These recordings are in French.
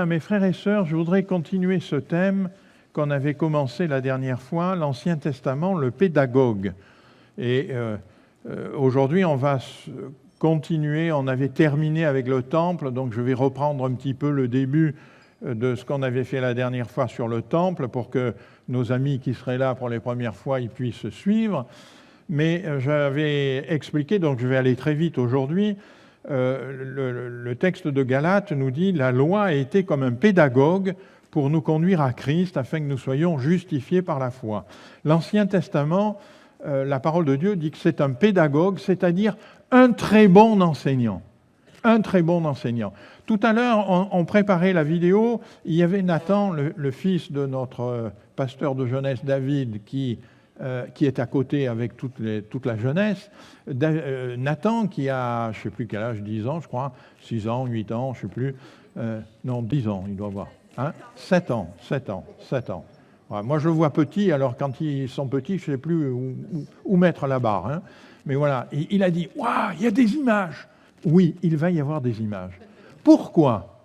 bien, mes frères et sœurs, je voudrais continuer ce thème qu'on avait commencé la dernière fois, l'Ancien Testament, le pédagogue. Et aujourd'hui, on va continuer, on avait terminé avec le temple, donc je vais reprendre un petit peu le début de ce qu'on avait fait la dernière fois sur le temple pour que nos amis qui seraient là pour les premières fois, ils puissent suivre. Mais j'avais expliqué, donc je vais aller très vite aujourd'hui, le texte de Galates nous dit « La loi a été comme un pédagogue pour nous conduire à Christ afin que nous soyons justifiés par la foi. » L'Ancien Testament, la parole de Dieu dit que c'est un pédagogue, c'est-à-dire un très bon enseignant. Un très bon enseignant. Tout à l'heure, on préparait la vidéo, il y avait Nathan, le fils de notre pasteur de jeunesse David, qui est à côté avec toute la jeunesse. Nathan, qui a, je ne sais plus quel âge, 10 ans, je crois, 6 ans, 8 ans, je ne sais plus. Non, 10 ans, il doit avoir. Hein, 7 ans. Voilà, moi, je le vois petit, alors quand ils sont petits, je ne sais plus où mettre la barre. Hein. Mais voilà, il a dit, « Waouh, il y a des images !» Oui, il va y avoir des images. Pourquoi ?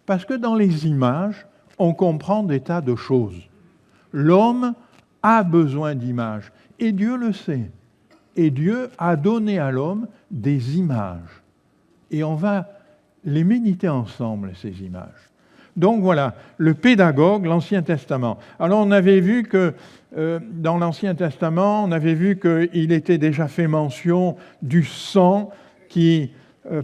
Parce que dans les images, on comprend des tas de choses. L'homme a besoin d'images. Et Dieu le sait. Et Dieu a donné à l'homme des images. Et on va les méditer ensemble, ces images. Donc voilà, le pédagogue, l'Ancien Testament. Alors on avait vu que dans l'Ancien Testament, on avait vu qu'il était déjà fait mention du sang qui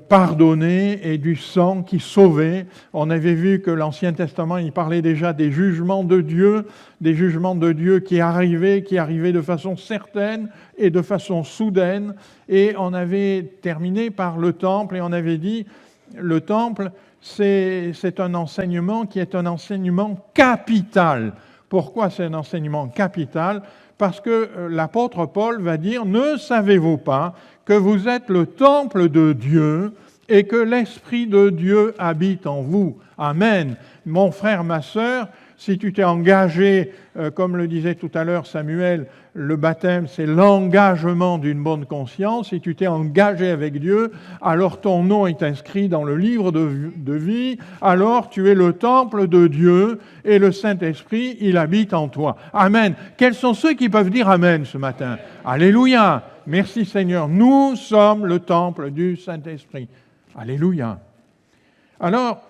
pardonnait et du sang qui sauvait. On avait vu que l'Ancien Testament, il parlait déjà des jugements de Dieu qui arrivaient de façon certaine et de façon soudaine. Et on avait terminé par le temple et on avait dit, le temple, c'est un enseignement qui est un enseignement capital. Pourquoi c'est un enseignement capital ? Parce que l'apôtre Paul va dire « Ne savez-vous pas que vous êtes le temple de Dieu et que l'Esprit de Dieu habite en vous ?» Amen. Mon frère, ma sœur, si tu t'es engagé, comme le disait tout à l'heure Samuel, le baptême, c'est l'engagement d'une bonne conscience. Si tu t'es engagé avec Dieu, alors ton nom est inscrit dans le livre de vie, alors tu es le temple de Dieu et le Saint-Esprit, il habite en toi. Amen. Quels sont ceux qui peuvent dire Amen ce matin ? Alléluia. Merci Seigneur. Nous sommes le temple du Saint-Esprit. Alléluia. Alors,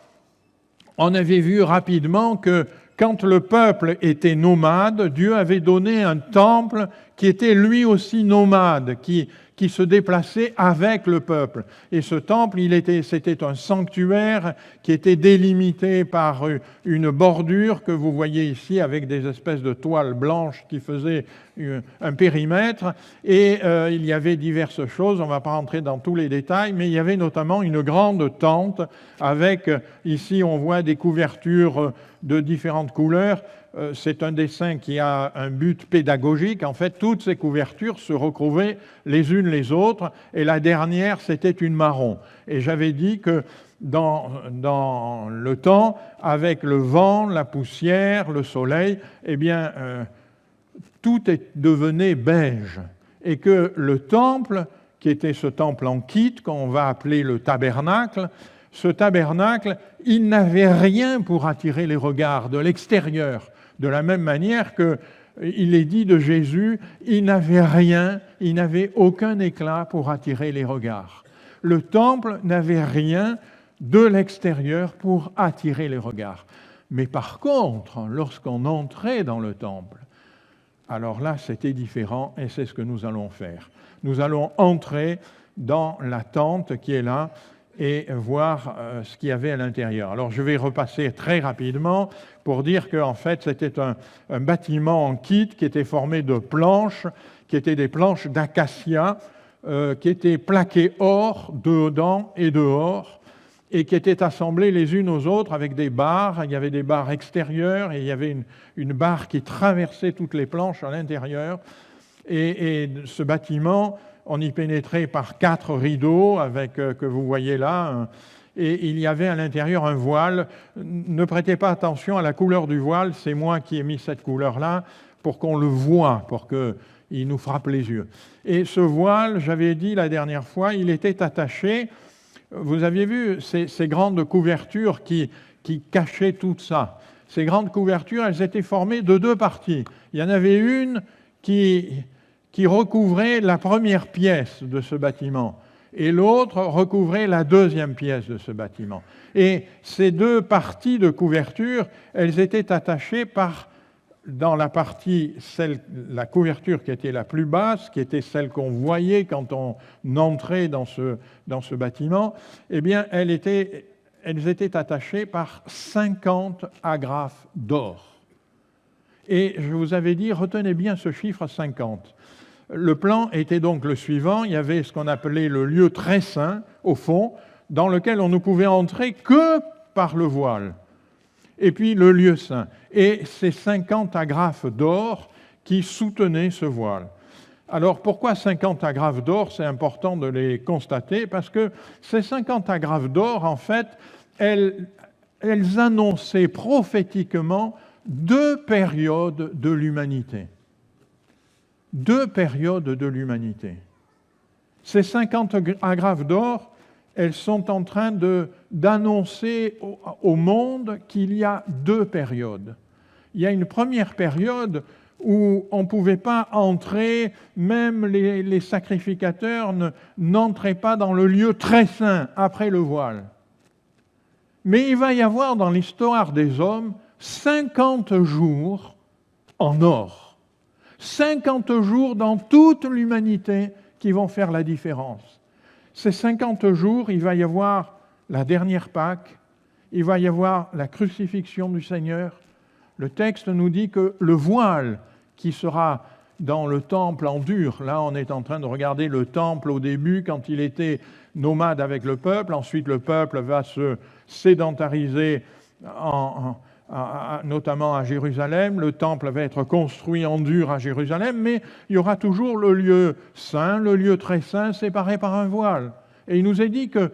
on avait vu rapidement que quand le peuple était nomade, Dieu avait donné un temple qui était lui aussi nomade, qui se déplaçait avec le peuple. Et ce temple, c'était un sanctuaire qui était délimité par une bordure que vous voyez ici avec des espèces de toiles blanches qui faisaient un périmètre. Et il y avait diverses choses, on ne va pas rentrer dans tous les détails, mais il y avait notamment une grande tente avec, ici on voit des couvertures de différentes couleurs. C'est un dessin qui a un but pédagogique. En fait, toutes ces couvertures se recouvraient les unes les autres, et la dernière, c'était une marron. Et j'avais dit que dans le temps, avec le vent, la poussière, le soleil, eh bien, tout devenait beige. Et que le temple, qui était ce temple en kit, qu'on va appeler le tabernacle, ce tabernacle, il n'avait rien pour attirer les regards de l'extérieur. De la même manière qu'il est dit de Jésus, il n'avait rien, il n'avait aucun éclat pour attirer les regards. Le temple n'avait rien de l'extérieur pour attirer les regards. Mais par contre, lorsqu'on entrait dans le temple, alors là, c'était différent et c'est ce que nous allons faire. Nous allons entrer dans la tente qui est là et voir ce qu'il y avait à l'intérieur. Alors, je vais repasser très rapidement pour dire qu'en fait, c'était un bâtiment en kit qui était formé de planches, qui étaient des planches d'acacia, qui étaient plaquées or, dedans et dehors, et qui étaient assemblées les unes aux autres avec des barres. Il y avait des barres extérieures et il y avait une barre qui traversait toutes les planches à l'intérieur. Et ce bâtiment, on y pénétrait par 4 rideaux que vous voyez là. Et il y avait à l'intérieur un voile. Ne prêtez pas attention à la couleur du voile, c'est moi qui ai mis cette couleur-là pour qu'on le voie, pour qu'il nous frappe les yeux. Et ce voile, j'avais dit la dernière fois, il était attaché. Vous aviez vu ces grandes couvertures qui qui cachait tout ça. Ces grandes couvertures, elles étaient formées de deux parties. Il y en avait une qui recouvrait la première pièce de ce bâtiment et l'autre recouvrait la deuxième pièce de ce bâtiment. Et ces deux parties de couverture, elles étaient attachées dans la partie, la couverture qui était la plus basse, qui était celle qu'on voyait quand on entrait dans ce bâtiment, eh bien, elles étaient attachées par 50 agrafes d'or. Et je vous avais dit, retenez bien ce chiffre 50. Le plan était donc le suivant, il y avait ce qu'on appelait le lieu très saint, au fond, dans lequel on ne pouvait entrer que par le voile. Et puis le lieu saint. Et ces 50 agrafes d'or qui soutenaient ce voile. Alors pourquoi 50 agrafes d'or? C'est important de les constater, parce que ces 50 agrafes d'or, en fait, elles annonçaient prophétiquement deux périodes de l'humanité. Deux périodes de l'humanité. Ces 50 agrafes d'or, elles sont en train d'annoncer au monde qu'il y a deux périodes. Il y a une première période où on ne pouvait pas entrer, même les sacrificateurs n'entraient pas dans le lieu très saint après le voile. Mais il va y avoir dans l'histoire des hommes 50 jours en or. 50 jours dans toute l'humanité qui vont faire la différence. Ces 50 jours, il va y avoir la dernière Pâque, il va y avoir la crucifixion du Seigneur. Le texte nous dit que le voile qui sera dans le temple en dur, là on est en train de regarder le temple au début quand il était nomade avec le peuple, ensuite le peuple va se sédentariser notamment à Jérusalem, le temple va être construit en dur à Jérusalem, mais il y aura toujours le lieu saint, le lieu très saint, séparé par un voile. Et il nous est dit que,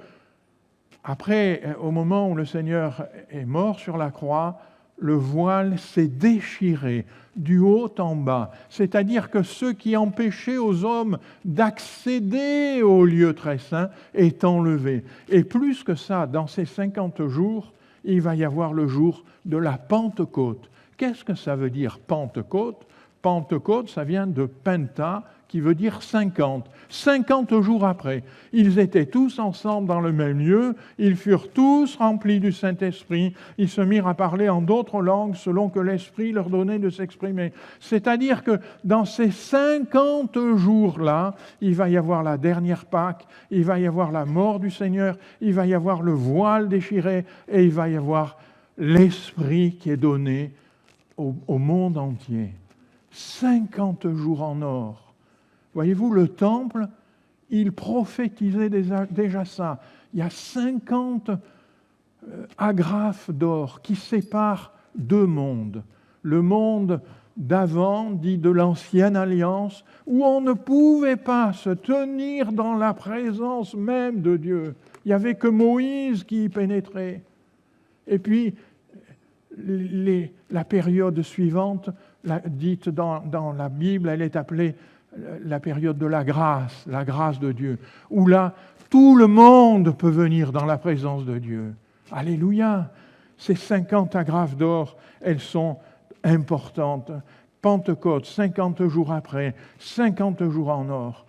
après, au moment où le Seigneur est mort sur la croix, le voile s'est déchiré du haut en bas. C'est-à-dire que ce qui empêchait aux hommes d'accéder au lieu très saint est enlevé. Et plus que ça, dans ces 50 jours, il va y avoir le jour de la Pentecôte. Qu'est-ce que ça veut dire Pentecôte? Pentecôte, ça vient de Penta, qui veut dire 50. 50 jours après, ils étaient tous ensemble dans le même lieu, ils furent tous remplis du Saint-Esprit, ils se mirent à parler en d'autres langues selon que l'Esprit leur donnait de s'exprimer. C'est-à-dire que dans ces 50 jours-là, il va y avoir la dernière Pâque, il va y avoir la mort du Seigneur, il va y avoir le voile déchiré et il va y avoir l'Esprit qui est donné au monde entier. 50 jours en or. Voyez-vous, le temple, il prophétisait déjà ça. Il y a 50 agrafes d'or qui séparent deux mondes. Le monde d'avant, dit de l'ancienne alliance, où on ne pouvait pas se tenir dans la présence même de Dieu. Il n'y avait que Moïse qui y pénétrait. Et puis, la période suivante, dite dans la Bible, elle est appelée la période de la grâce de Dieu, où là, tout le monde peut venir dans la présence de Dieu. Alléluia! Ces 50 agrafes d'or, elles sont importantes. Pentecôte, 50 jours après, 50 jours en or.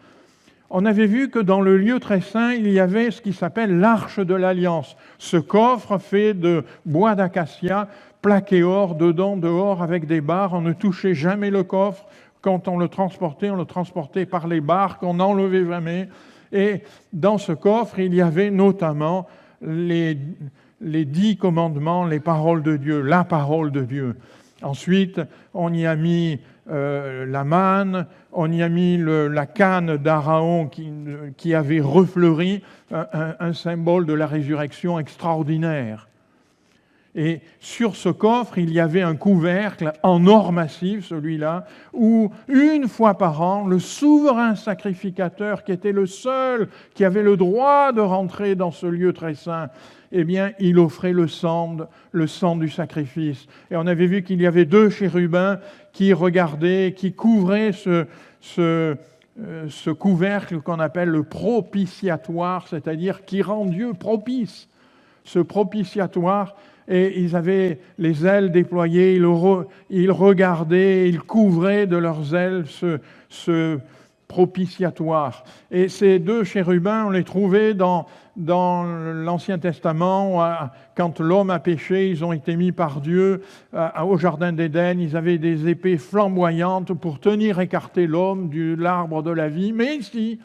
On avait vu que dans le lieu très saint, il y avait ce qui s'appelle l'Arche de l'Alliance. Ce coffre fait de bois d'acacia, plaqué or, dedans, dehors, avec des barres. On ne touchait jamais le coffre. Quand on le transportait par les barques, on n'enlevait jamais. Et dans ce coffre, il y avait notamment les 10 commandements, les paroles de Dieu, la parole de Dieu. Ensuite, on y a mis la manne, on y a mis la canne d'Aaron qui avait refleuri, un symbole de la résurrection extraordinaire. Et sur ce coffre, il y avait un couvercle en or massif, celui-là, où une fois par an, le souverain sacrificateur, qui était le seul qui avait le droit de rentrer dans ce lieu très saint, eh bien, il offrait le sang du sacrifice. Et on avait vu qu'il y avait 2 chérubins qui regardaient, qui couvraient ce couvercle qu'on appelle le propitiatoire, c'est-à-dire qui rend Dieu propice. Ce propitiatoire, et ils avaient les ailes déployées, ils regardaient, ils couvraient de leurs ailes ce propitiatoire. Et ces deux chérubins, on les trouvait dans l'Ancien Testament. Quand l'homme a péché, ils ont été mis par Dieu au Jardin d'Éden. Ils avaient des épées flamboyantes pour tenir écarté l'homme de l'arbre de la vie. Mais ici,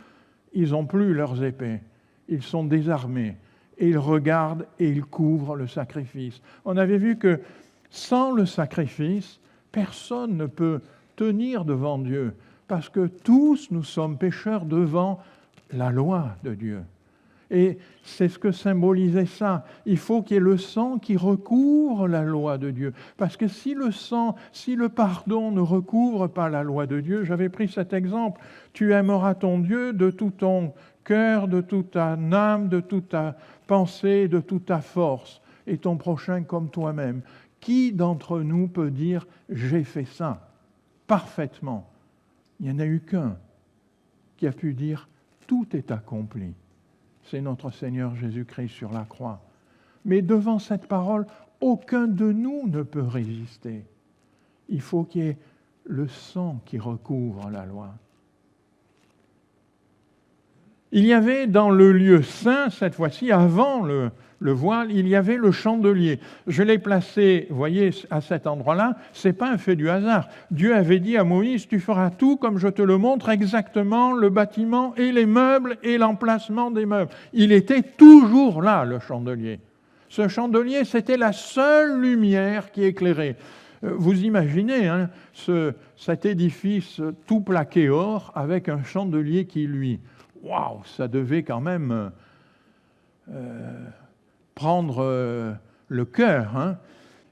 ils n'ont plus leurs épées. Ils sont désarmés. Et ils regardent et ils couvrent le sacrifice. On avait vu que sans le sacrifice, personne ne peut tenir devant Dieu. Parce que tous nous sommes pécheurs devant la loi de Dieu. Et c'est ce que symbolisait ça. Il faut qu'il y ait le sang qui recouvre la loi de Dieu. Parce que si le pardon ne recouvre pas la loi de Dieu, j'avais pris cet exemple, tu aimeras ton Dieu de tout ton cœur, de toute ta âme, de toute ta pensée, de toute ta force, et ton prochain comme toi-même. Qui d'entre nous peut dire « j'ai fait ça » parfaitement? Il n'y en a eu qu'un qui a pu dire « tout est accompli ». C'est notre Seigneur Jésus-Christ sur la croix. Mais devant cette parole, aucun de nous ne peut résister. Il faut qu'il y ait le sang qui recouvre la loi. Il y avait dans le lieu saint, cette fois-ci, avant le voile, il y avait le chandelier. Je l'ai placé, vous voyez, à cet endroit-là, ce n'est pas un fait du hasard. Dieu avait dit à Moïse, tu feras tout comme je te le montre, exactement le bâtiment et les meubles et l'emplacement des meubles. Il était toujours là, le chandelier. Ce chandelier, c'était la seule lumière qui éclairait. Vous imaginez cet édifice tout plaqué or avec un chandelier qui luit. Waouh, ça devait quand même prendre le cœur.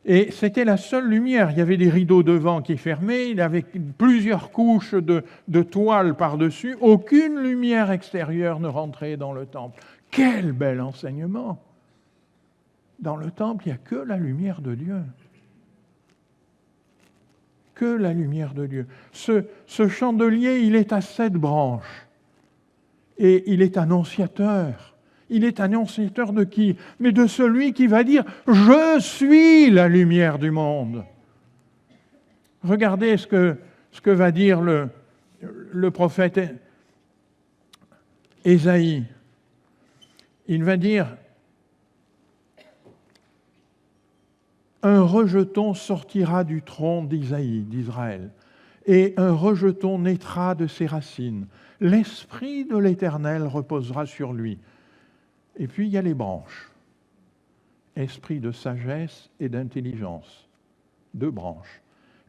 Et c'était la seule lumière. Il y avait des rideaux devant qui fermaient, il y avait plusieurs couches de toile par-dessus. Aucune lumière extérieure ne rentrait dans le temple. Quel bel enseignement! Dans le temple, il n'y a que la lumière de Dieu. Que la lumière de Dieu. Ce chandelier, il est à 7 branches. Et il est annonciateur. Il est annonciateur de qui? Mais de celui qui va dire « Je suis la lumière du monde ». Regardez ce que va dire le prophète Ésaïe. Il va dire « Un rejeton sortira du tronc d'Isaïe, d'Israël, et un rejeton naîtra de ses racines. L'Esprit de l'Éternel reposera sur lui. » Et puis il y a les branches. Esprit de sagesse et d'intelligence, 2 branches.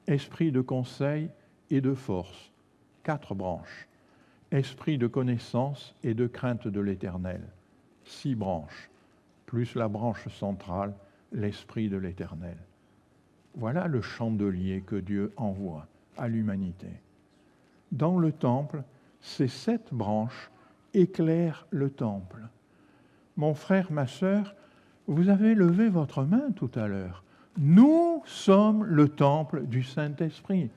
Esprit de conseil et de force, 4 branches. Esprit de connaissance et de crainte de l'Éternel, 6 branches. Plus la branche centrale, l'Esprit de l'Éternel. Voilà le chandelier que Dieu envoie à l'humanité. Dans le temple, ces 7 branches éclairent le temple. Mon frère, ma sœur, vous avez levé votre main tout à l'heure. Nous sommes le temple du Saint-Esprit.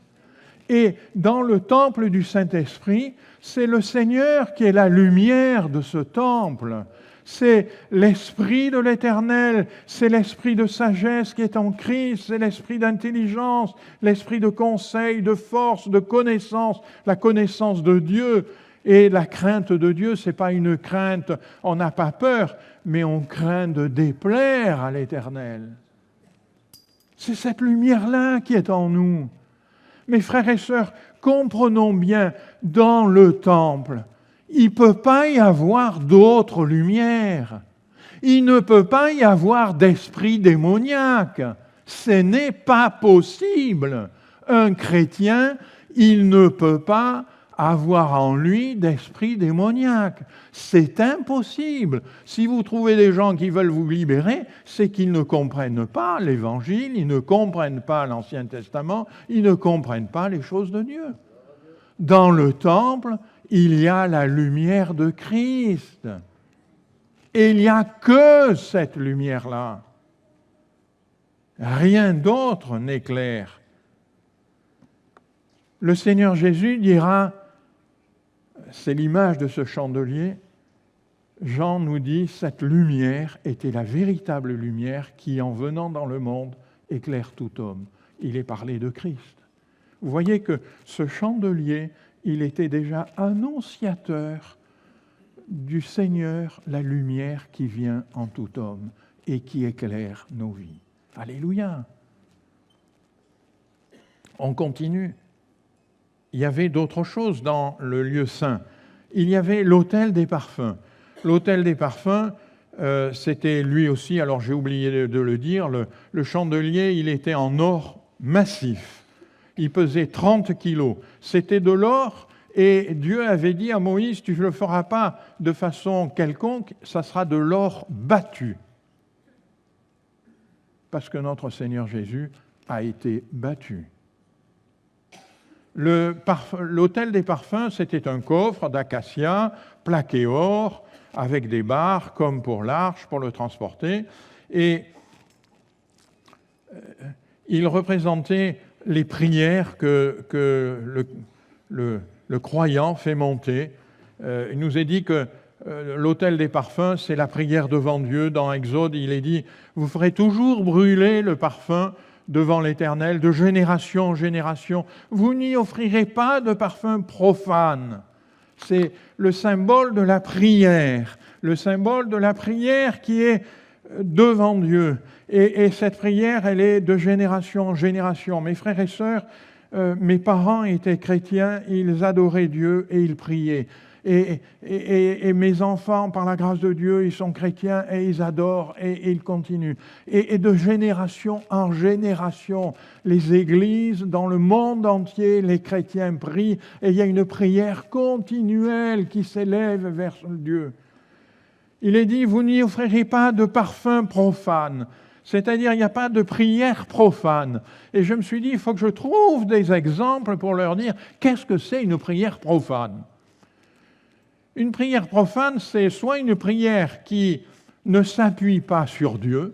Et dans le temple du Saint-Esprit, c'est le Seigneur qui est la lumière de ce temple. C'est l'Esprit de l'Éternel, c'est l'Esprit de sagesse qui est en Christ, c'est l'Esprit d'intelligence, l'Esprit de conseil, de force, de connaissance, la connaissance de Dieu. Et la crainte de Dieu, ce n'est pas une crainte, on n'a pas peur, mais on craint de déplaire à l'Éternel. C'est cette lumière-là qui est en nous. Mes frères et sœurs, comprenons bien, dans le temple, il ne peut pas y avoir d'autre lumière. Il ne peut pas y avoir d'esprit démoniaque. Ce n'est pas possible. Un chrétien, il ne peut pas avoir en lui d'esprit démoniaque. C'est impossible. Si vous trouvez des gens qui veulent vous libérer, c'est qu'ils ne comprennent pas l'Évangile, ils ne comprennent pas l'Ancien Testament, ils ne comprennent pas les choses de Dieu. Dans le temple, il y a la lumière de Christ. Et il n'y a que cette lumière-là. Rien d'autre n'éclaire. Le Seigneur Jésus dira, c'est l'image de ce chandelier, Jean nous dit, cette lumière était la véritable lumière qui, en venant dans le monde, éclaire tout homme. Il est parlé de Christ. Vous voyez que ce chandelier, il était déjà annonciateur du Seigneur, la lumière qui vient en tout homme et qui éclaire nos vies. Alléluia! On continue. Il y avait d'autres choses dans le lieu saint. Il y avait l'autel des parfums. L'autel des parfums, c'était lui aussi, alors j'ai oublié de le dire, le chandelier, il était en or massif. Il pesait 30 kilos. C'était de l'or et Dieu avait dit à Moïse, tu ne le feras pas de façon quelconque, ça sera de l'or battu. Parce que notre Seigneur Jésus a été battu. L'autel des parfums, c'était un coffre d'acacia plaqué or, avec des barres, comme pour l'arche, pour le transporter. Et il représentait les prières que le croyant fait monter. Il nous est dit que l'autel des parfums, c'est la prière devant Dieu. Dans Exode, il est dit, vous ferez toujours brûler le parfum devant l'Éternel, de génération en génération. Vous n'y offrirez pas de parfum profane. C'est le symbole de la prière qui est devant Dieu. Et cette prière, elle est de génération en génération. Mes frères et sœurs, mes parents étaient chrétiens, ils adoraient Dieu et ils priaient. Et mes enfants, par la grâce de Dieu, ils sont chrétiens et ils adorent et ils continuent. Et de génération en génération, les églises dans le monde entier, les chrétiens prient et il y a une prière continuelle qui s'élève vers Dieu. Il est dit, vous n'y offrirez pas de parfum profane. C'est-à-dire, il n'y a pas de prière profane. Et je me suis dit, il faut que je trouve des exemples pour leur dire, qu'est-ce que c'est une prière profane ? Une prière profane, c'est soit une prière qui ne s'appuie pas sur Dieu,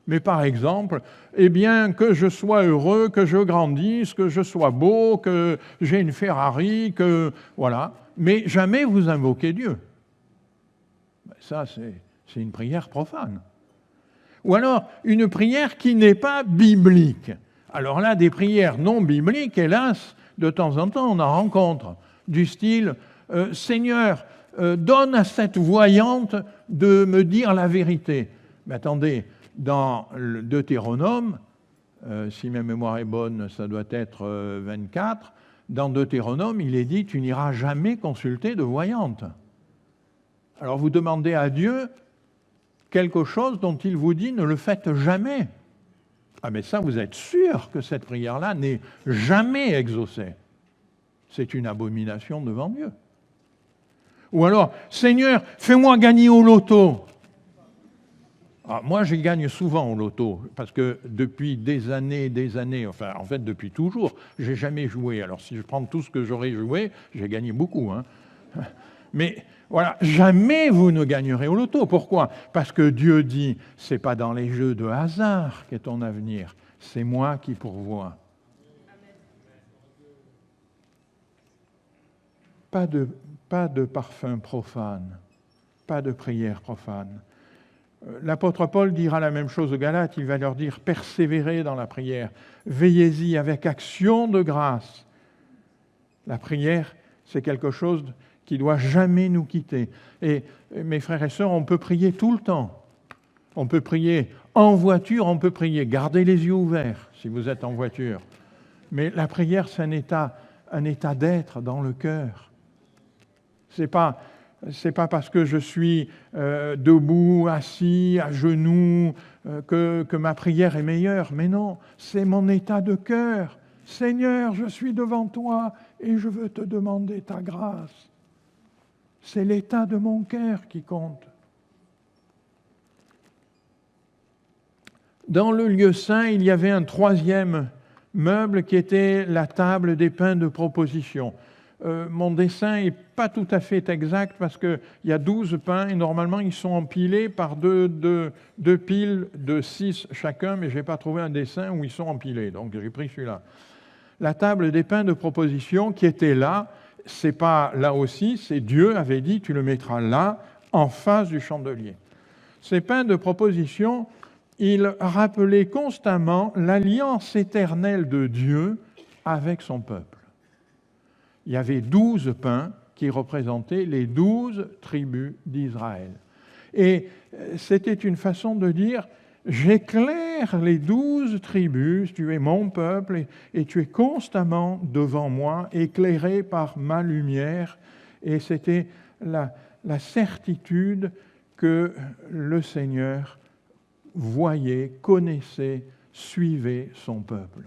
mais par exemple, eh bien, que je sois heureux, que je grandisse, que je sois beau, que j'ai une Ferrari, que voilà, mais jamais vous invoquez Dieu. Ça, c'est une prière profane. Ou alors, une prière qui n'est pas biblique. Alors là, des prières non bibliques, hélas, de temps en temps, on en rencontre, du style « Seigneur, donne à cette voyante de me dire la vérité ». Mais attendez, dans le Deutéronome, si ma mémoire est bonne, ça doit être 24, dans Deutéronome, il est dit « Tu n'iras jamais consulter de voyante ». Alors vous demandez à Dieu quelque chose dont il vous dit « Ne le faites jamais ». Ah mais ça, vous êtes sûr que cette prière-là n'est jamais exaucée. C'est une abomination devant Dieu. Ou alors, Seigneur, fais-moi gagner au loto. Ah, moi, je gagne souvent au loto, parce que depuis des années, enfin, en fait, depuis toujours, je n'ai jamais joué. Alors, si je prends tout ce que j'aurais joué, j'ai gagné beaucoup. Hein. Mais voilà, jamais vous ne gagnerez au loto. Pourquoi ? Parce que Dieu dit, ce n'est pas dans les jeux de hasard qu'est ton avenir, c'est moi qui pourvois. Pas de parfum profane, pas de prière profane. L'apôtre Paul dira la même chose aux Galates, il va leur dire « Persévérez dans la prière, veillez-y avec action de grâce ». La prière, c'est quelque chose qui ne doit jamais nous quitter. Et mes frères et sœurs, on peut prier tout le temps. On peut prier en voiture, on peut prier, gardez les yeux ouverts si vous êtes en voiture. Mais la prière, c'est un état d'être dans le cœur. C'est pas parce que je suis debout, assis, à genoux, que ma prière est meilleure. Mais non, c'est mon état de cœur. Seigneur, je suis devant toi et je veux te demander ta grâce. C'est l'état de mon cœur qui compte. Dans le lieu saint, il y avait un troisième meuble qui était la table des pains de proposition. Mon dessin n'est pas tout à fait exact parce qu'il y a 12 pains et normalement ils sont empilés par deux piles de 6 chacun, mais je n'ai pas trouvé un dessin où ils sont empilés, donc j'ai pris celui-là. La table des pains de proposition qui était là, c'est pas là aussi, c'est Dieu avait dit tu le mettras là en face du chandelier. Ces pains de proposition, ils rappelaient constamment l'alliance éternelle de Dieu avec son peuple. Il y avait 12 pains qui représentaient les 12 tribus d'Israël. Et c'était une façon de dire, j'éclaire les 12 tribus, tu es mon peuple et tu es constamment devant moi, éclairé par ma lumière. Et c'était la certitude que le Seigneur voyait, connaissait, suivait son peuple.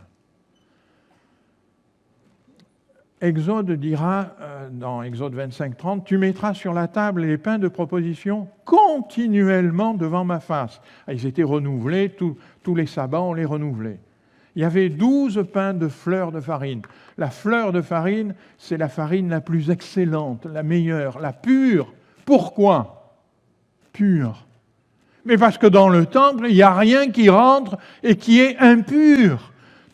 Exode dira, dans Exode 25-30, « Tu mettras sur la table les pains de proposition continuellement devant ma face. » Ils étaient renouvelés, tous les sabbats, on les renouvelait. Il y avait 12 pains de fleur de farine. La fleur de farine, c'est la farine la plus excellente, la meilleure, la pure. Pourquoi ? Pure. Mais parce que dans le temple, il n'y a rien qui rentre et qui est impur.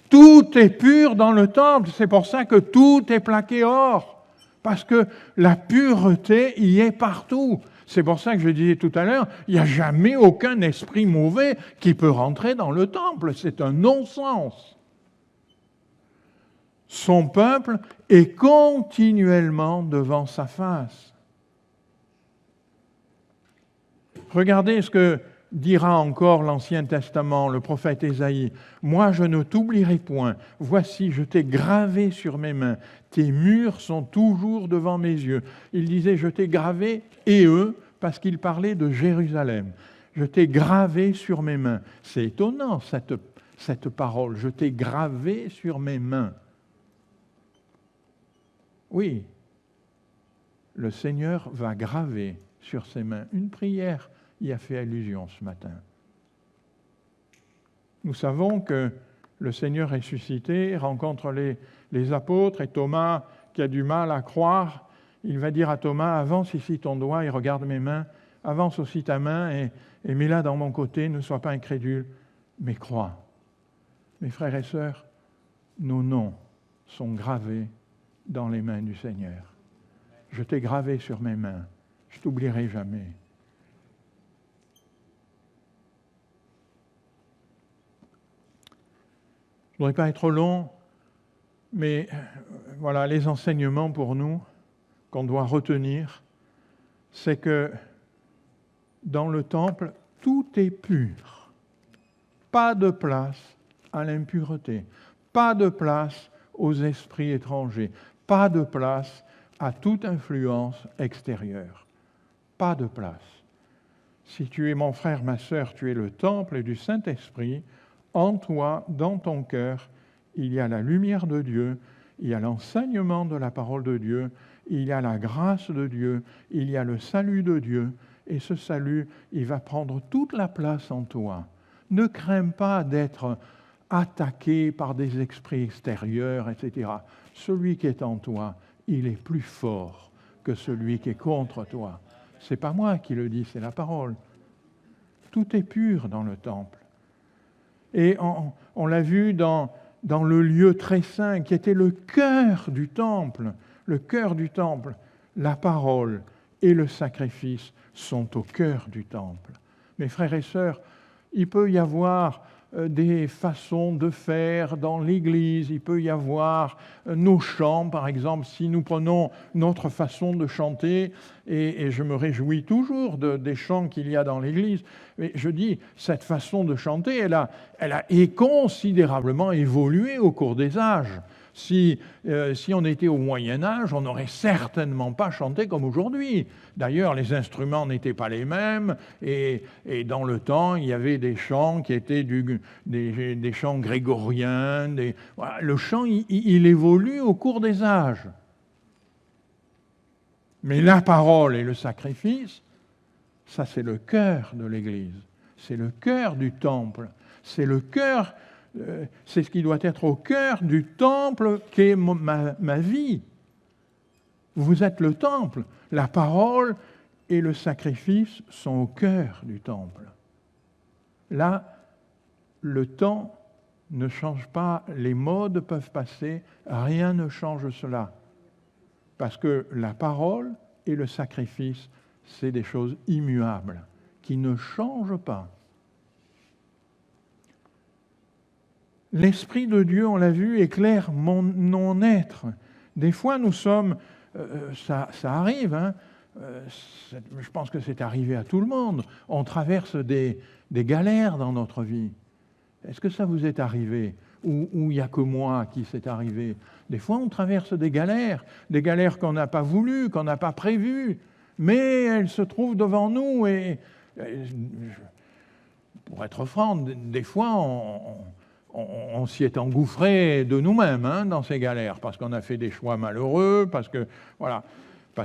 Tout est pur dans le temple, c'est pour ça que tout est plaqué or, parce que la pureté y est partout. C'est pour ça que je disais tout à l'heure, il n'y a jamais aucun esprit mauvais qui peut rentrer dans le temple, c'est un non-sens. Son peuple est continuellement devant sa face. Regardez ce que dira encore l'Ancien Testament, le prophète Ésaïe. « Moi, je ne t'oublierai point. Voici, je t'ai gravé sur mes mains. Tes murs sont toujours devant mes yeux. » Il disait « Je t'ai gravé, et eux », parce qu'il parlait de Jérusalem. « Je t'ai gravé sur mes mains. » C'est étonnant, cette parole. « Je t'ai gravé sur mes mains. » Oui, le Seigneur va graver sur ses mains une prière y a fait allusion ce matin. Nous savons que le Seigneur ressuscité rencontre les apôtres et Thomas, qui a du mal à croire, il va dire à Thomas, avance ici ton doigt et regarde mes mains, avance aussi ta main et mets-la dans mon côté, ne sois pas incrédule, mais crois. Mes frères et sœurs, nos noms sont gravés dans les mains du Seigneur. Je t'ai gravé sur mes mains, je ne t'oublierai jamais. Je ne voudrais pas être trop long, mais voilà, les enseignements pour nous qu'on doit retenir, c'est que dans le temple, tout est pur. Pas de place à l'impureté, pas de place aux esprits étrangers, pas de place à toute influence extérieure. Pas de place. Si tu es mon frère, ma sœur, tu es le temple du Saint-Esprit, en toi, dans ton cœur, il y a la lumière de Dieu, il y a l'enseignement de la parole de Dieu, il y a la grâce de Dieu, il y a le salut de Dieu, et ce salut, il va prendre toute la place en toi. Ne crains pas d'être attaqué par des esprits extérieurs, etc. Celui qui est en toi, il est plus fort que celui qui est contre toi. Ce n'est pas moi qui le dis, c'est la parole. Tout est pur dans le temple. Et on l'a vu dans le lieu très saint qui était le cœur du temple. Le cœur du temple, la parole et le sacrifice sont au cœur du temple. Mes frères et sœurs, il peut y avoir des façons de faire dans l'Église, il peut y avoir nos chants, par exemple, si nous prenons notre façon de chanter, et je me réjouis toujours des chants qu'il y a dans l'Église, mais je dis, cette façon de chanter, elle a considérablement évolué au cours des âges. Si on était au Moyen-Âge, on n'aurait certainement pas chanté comme aujourd'hui. D'ailleurs, les instruments n'étaient pas les mêmes, et dans le temps, il y avait des chants qui étaient des chants grégoriens. Voilà, le chant, il évolue au cours des âges. Mais la parole et le sacrifice, ça c'est le cœur de l'Église. C'est le cœur du temple. C'est le cœur... c'est ce qui doit être au cœur du temple qu'est ma vie. Vous êtes le temple. La parole et le sacrifice sont au cœur du temple. Là, le temps ne change pas, les modes peuvent passer, rien ne change cela. Parce que la parole et le sacrifice c'est des choses immuables, qui ne changent pas. L'Esprit de Dieu, on l'a vu, éclaire mon être. Des fois, nous sommes... ça arrive, hein, je pense que c'est arrivé à tout le monde. On traverse des galères dans notre vie. Est-ce que ça vous est arrivé? Ou il n'y a que moi qui c'est arrivé? Des fois, on traverse des galères qu'on n'a pas voulues, qu'on n'a pas prévues, mais elles se trouvent devant nous. Et pour être franc, des fois, on s'y est engouffré de nous-mêmes dans ces galères, parce qu'on a fait des choix malheureux, parce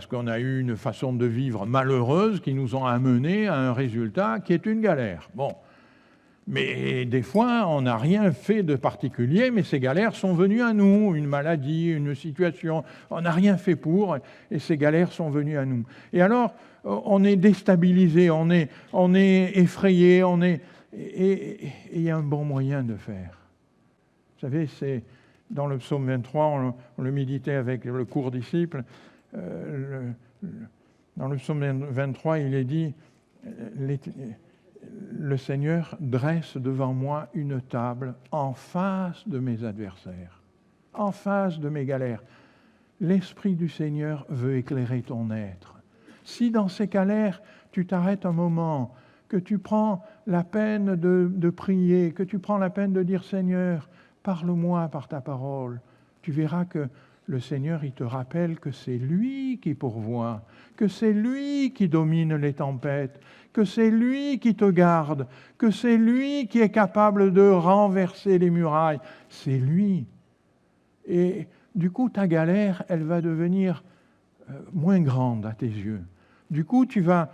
qu'on a eu une façon de vivre malheureuse qui nous ont amené à un résultat qui est une galère. Bon. Mais des fois, on n'a rien fait de particulier, mais ces galères sont venues à nous, une maladie, une situation, on n'a rien fait pour, et ces galères sont venues à nous. Et alors, on est déstabilisé, on est effrayé, et il y a un bon moyen de faire. Vous savez, c'est dans le psaume 23, on le méditait avec le cours disciple, dans le psaume 23, il est dit... Le Seigneur dresse devant moi une table en face de mes adversaires, en face de mes galères. L'Esprit du Seigneur veut éclairer ton être. Si dans ces galères, tu t'arrêtes un moment, que tu prends la peine de prier, que tu prends la peine de dire « Seigneur, parle-moi par ta parole », tu verras que le Seigneur, il te rappelle que c'est lui qui pourvoit, que c'est lui qui domine les tempêtes, que c'est lui qui te garde, que c'est lui qui est capable de renverser les murailles. C'est lui. Et du coup, ta galère, elle va devenir moins grande à tes yeux. Du coup, tu vas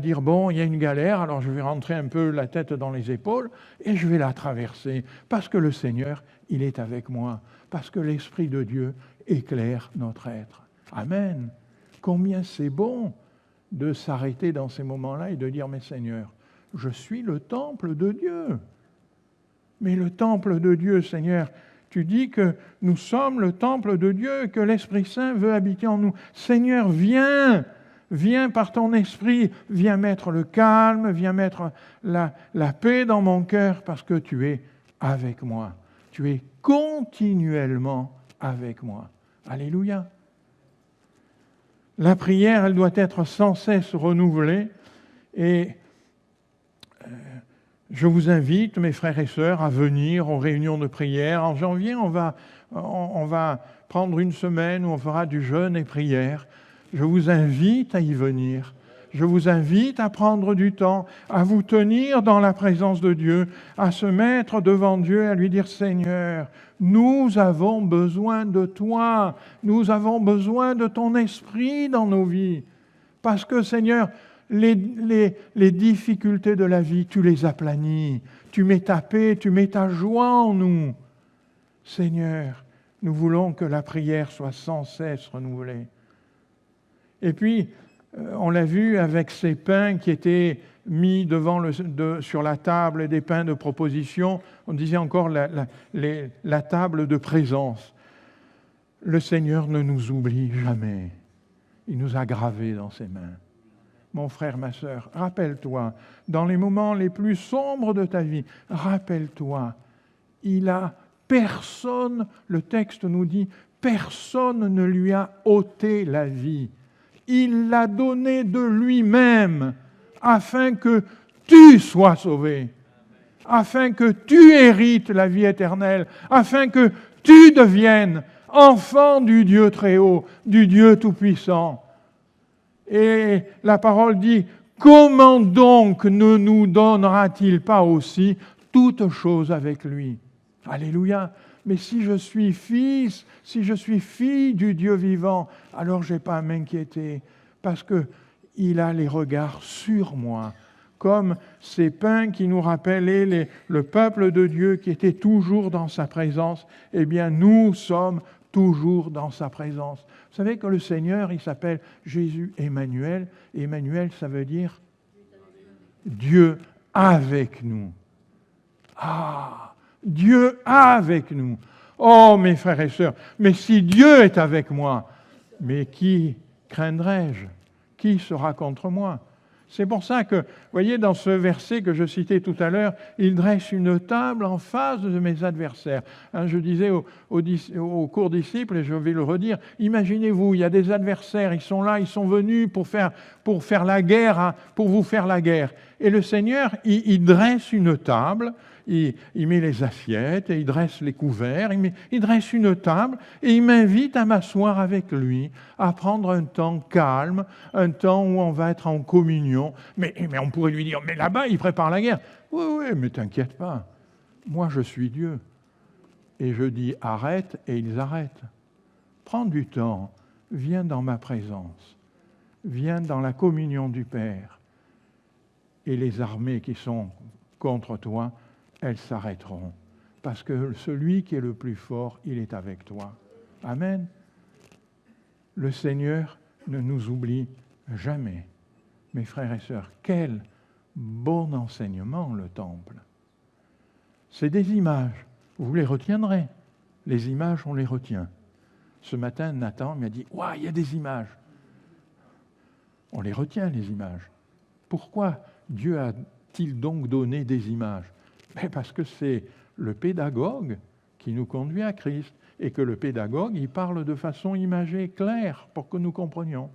dire, bon, il y a une galère, alors je vais rentrer un peu la tête dans les épaules et je vais la traverser, parce que le Seigneur, il est avec moi, parce que l'Esprit de Dieu éclaire notre être. Amen. Combien c'est bon de s'arrêter dans ces moments-là et de dire, mais Seigneur, je suis le temple de Dieu. Mais le temple de Dieu, Seigneur, tu dis que nous sommes le temple de Dieu, que l'Esprit Saint veut habiter en nous. Seigneur, viens par ton esprit, viens mettre le calme, viens mettre la paix dans mon cœur, parce que tu es avec moi. Tu es continuellement avec moi. Alléluia. La prière, elle doit être sans cesse renouvelée. Et je vous invite, mes frères et sœurs, à venir aux réunions de prière. En janvier, on va prendre une semaine où on fera du jeûne et prière. Je vous invite à y venir. Je vous invite à prendre du temps, à vous tenir dans la présence de Dieu, à se mettre devant Dieu, à lui dire « Seigneur, nous avons besoin de toi, nous avons besoin de ton esprit dans nos vies. » Parce que Seigneur, les difficultés de la vie, tu les aplanis, tu mets ta paix, tu mets ta joie en nous. Seigneur, nous voulons que la prière soit sans cesse renouvelée. Et puis, on l'a vu avec ces pains qui étaient mis sur la table, des pains de proposition, on disait encore la table de présence. Le Seigneur ne nous oublie jamais. Il nous a gravés dans ses mains. Mon frère, ma sœur, rappelle-toi, dans les moments les plus sombres de ta vie, rappelle-toi, personne, le texte nous dit, personne ne lui a ôté la vie. Il l'a donné de lui-même afin que tu sois sauvé, afin que tu hérites la vie éternelle, afin que tu deviennes enfant du Dieu très haut, du Dieu tout-puissant. Et la parole dit, comment donc ne nous donnera-t-il pas aussi toutes choses avec lui? Alléluia. Mais si je suis fils, si je suis fille du Dieu vivant, alors je n'ai pas à m'inquiéter, parce qu'il a les regards sur moi, comme ces pains qui nous rappelaient le peuple de Dieu qui était toujours dans sa présence. Eh bien, nous sommes toujours dans sa présence. Vous savez que le Seigneur, il s'appelle Jésus Emmanuel. Emmanuel, ça veut dire Dieu avec nous. Ah! Dieu avec nous. Oh, mes frères et sœurs, mais si Dieu est avec moi, mais qui craindrais-je? qui sera contre moi? C'est pour ça que, vous voyez, dans ce verset que je citais tout à l'heure, il dresse une table en face de mes adversaires. Hein, je disais aux cours disciples, et je vais le redire, imaginez-vous, il y a des adversaires, ils sont là, ils sont venus pour faire la guerre, hein, pour vous faire la guerre. Et le Seigneur, il dresse une table, il met les assiettes, et il dresse les couverts, il dresse une table, et il m'invite à m'asseoir avec lui, à prendre un temps calme, un temps où on va être en communion. Mais on pourrait lui dire, mais là-bas, il prépare la guerre. Oui, mais t'inquiète pas, moi je suis Dieu. Et je dis, arrête, et ils arrêtent. Prends du temps, viens dans ma présence, viens dans la communion du Père. Et les armées qui sont contre toi, elles s'arrêteront. Parce que celui qui est le plus fort, il est avec toi. Amen. Le Seigneur ne nous oublie jamais. Mes frères et sœurs, quel bon enseignement le temple. C'est des images. Vous les retiendrez. Les images, on les retient. Ce matin, Nathan m'a dit « Waouh, il y a des images !» On les retient, les images. Pourquoi Dieu a-t-il donc donné des images? Mais parce que c'est le pédagogue qui nous conduit à Christ et que le pédagogue, il parle de façon imagée, claire, pour que nous comprenions.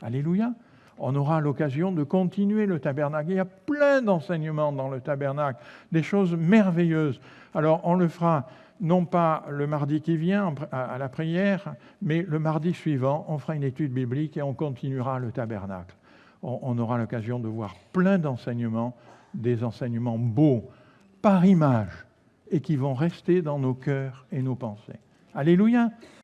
Alléluia. On aura l'occasion de continuer le tabernacle. Il y a plein d'enseignements dans le tabernacle, des choses merveilleuses. Alors, on le fera non pas le mardi qui vient à la prière, mais le mardi suivant, on fera une étude biblique et on continuera le tabernacle. On aura l'occasion de voir plein d'enseignements, des enseignements beaux, par image, et qui vont rester dans nos cœurs et nos pensées. Alléluia!